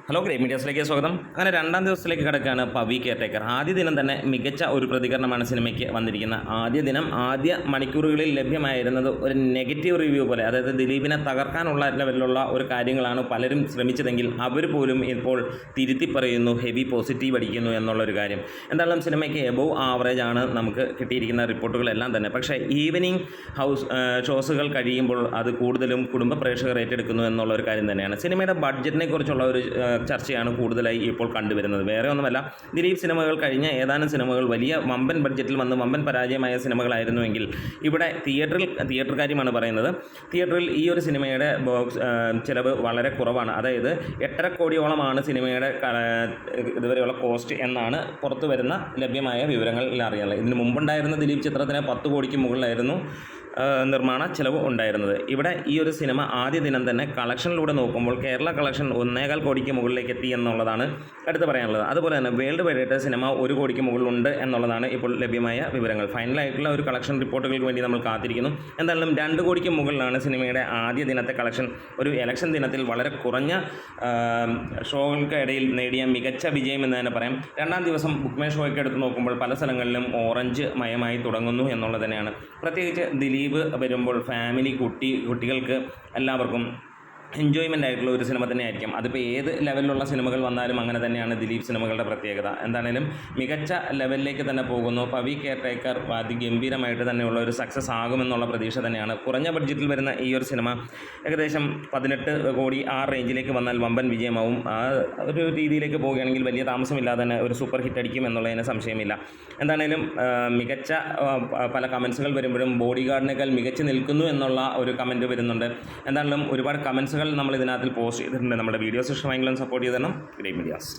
Hello great മീഡിയാസിലേക്ക് സ്വാഗതം. അങ്ങനെ രണ്ടാം ദിവസത്തിലേക്ക് കിടക്കുകയാണ് പവി കെയർടേക്കർ. ആദ്യ ദിനം തന്നെ മികച്ച ഒരു പ്രതികരണമാണ് സിനിമയ്ക്ക് വന്നിരിക്കുന്നത്. ആദ്യ മണിക്കൂറുകളിൽ ലഭ്യമായിരുന്നത് ഒരു നെഗറ്റീവ് റിവ്യൂ പോലെ, അതായത് ദിലീപിനെ തകർക്കാനുള്ള ലെവലിലുള്ള ഒരു കാര്യങ്ങളാണ് പലരും ശ്രമിച്ചതെങ്കിൽ അവർ പോലും ഇപ്പോൾ തിരുത്തി പറയുന്നു, ഹെവി പോസിറ്റീവ് അടിക്കുന്നു എന്നുള്ളൊരു കാര്യം. എന്തായാലും സിനിമയ്ക്ക് എബോവ് ആവറേജ് ആണ് നമുക്ക് കിട്ടിയിരിക്കുന്ന റിപ്പോർട്ടുകളെല്ലാം തന്നെ. പക്ഷേ ഈവനിങ് ഷോസുകൾ കഴിയുമ്പോൾ അത് കൂടുതലും കുടുംബ പ്രേക്ഷകർ ഏറ്റെടുക്കുന്നു എന്നുള്ളൊരു കാര്യം തന്നെയാണ്. സിനിമയുടെ ബഡ്ജറ്റിനെ കുറിച്ചുള്ള ഒരു ചർച്ചയാണ് കൂടുതലായി ഇപ്പോൾ കണ്ടുവരുന്നത്. വേറെ ഒന്നുമല്ല, ദിലീപ് സിനിമകൾ കഴിഞ്ഞ ഏതാനും സിനിമകൾ വലിയ വമ്പൻ ബഡ്ജറ്റിൽ വന്ന് വമ്പൻ പരാജയമായ സിനിമകളായിരുന്നുവെങ്കിൽ ഇവിടെ തിയേറ്റർ കാര്യമാണ് പറയുന്നത്. തിയേറ്ററിൽ ഈ ഒരു സിനിമയുടെ ചിലവ് വളരെ കുറവാണ്. അതായത് 8.5 കോടിയോളമാണ് സിനിമയുടെ ഇതുവരെയുള്ള കോസ്റ്റ് എന്നാണ് പുറത്തു വരുന്ന ലഭ്യമായ വിവരങ്ങളിൽ അറിയാനുള്ളത്. ഇതിന് മുമ്പുണ്ടായിരുന്ന ദിലീപ് ചിത്രത്തിന് 10 കോടിക്ക് മുകളിലായിരുന്നു നിർമ്മാണ ചിലവ് ഉണ്ടായിരുന്നത്. ഇവിടെ ഈ ഒരു സിനിമ ആദ്യ ദിനം തന്നെ കളക്ഷനിലൂടെ നോക്കുമ്പോൾ കേരള കളക്ഷൻ 1.25 കോടിക്ക് മുകളിലേക്ക് എത്തി എന്നുള്ളതാണ് എടുത്ത് പറയാനുള്ളത്. അതുപോലെ തന്നെ വേൾഡ് വൈഡായിട്ട് സിനിമ 1 കോടിക്ക് മുകളിലുണ്ട് എന്നുള്ളതാണ് ഇപ്പോൾ ലഭ്യമായ വിവരങ്ങൾ. ഫൈനലായിട്ടുള്ള ഒരു കളക്ഷൻ റിപ്പോർട്ടുകൾക്ക് വേണ്ടി നമ്മൾ കാത്തിരിക്കുന്നു. എന്തായാലും 2 കോടിക്ക് മുകളിലാണ് സിനിമയുടെ ആദ്യ ദിനത്തെ കളക്ഷൻ. ഒരു ഇലക്ഷൻ ദിനത്തിൽ വളരെ കുറഞ്ഞ ഷോകൾക്കിടയിൽ നേടിയ മികച്ച വിജയം എന്ന് തന്നെ പറയാം. രണ്ടാം ദിവസം ബുക്ക് മൈ ഷോയ്ക്ക് എടുത്ത് നോക്കുമ്പോൾ പല സ്ഥലങ്ങളിലും ഓറഞ്ച് മയമായി തുടങ്ങുന്നു എന്നുള്ളത് തന്നെയാണ്. പ്രത്യേകിച്ച് ദിലീപ് വരുമ്പോൾ ഫാമിലി കുട്ടികൾക്ക് എല്ലാവർക്കും എൻജോയ്മെൻ്റ് ആയിട്ടുള്ള ഒരു സിനിമ തന്നെ ആയിരിക്കും. അതിപ്പോൾ ഏത് ലെവലിലുള്ള സിനിമകൾ വന്നാലും അങ്ങനെ തന്നെയാണ് ദിലീപ് സിനിമകളുടെ പ്രത്യേകത. എന്താണേലും മികച്ച ലെവലിലേക്ക് തന്നെ പോകുന്നു. പവി കെയർടേക്കർ അതിഗംഭീരമായിട്ട് തന്നെയുള്ള ഒരു സക്സസ് ആകുമെന്നുള്ള പ്രതീക്ഷ തന്നെയാണ്. കുറഞ്ഞ ബഡ്ജറ്റിൽ വരുന്ന ഈ ഒരു സിനിമ ഏകദേശം 18 കോടി ആ റേഞ്ചിലേക്ക് വന്നാൽ വമ്പൻ വിജയമാവും. ആ ഒരു രീതിയിലേക്ക് പോവുകയാണെങ്കിൽ വലിയ താമസമില്ലാതെ തന്നെ ഒരു സൂപ്പർ ഹിറ്റ് അടിക്കും എന്നുള്ളതിന് സംശയമില്ല. എന്താണേലും മികച്ച പല കമൻസുകൾ വരുമ്പോഴും ബോഡി ഗാർഡിനേക്കാൾ മികച്ച് നിൽക്കുന്നു എന്നുള്ള ഒരു കമൻറ്റ് വരുന്നുണ്ട്. എന്താണെങ്കിലും ഒരുപാട് കമൻസുകൾ നമ്മൾ ഇതിനകത്ത് പോസ്റ്റ് ചെയ്തിട്ടുണ്ട്. നമ്മുടെ വീഡിയോസ് ഇഷ്ടമെങ്കിലും സപ്പോർട്ട് ചെയ്ത് തരണം. Great medias.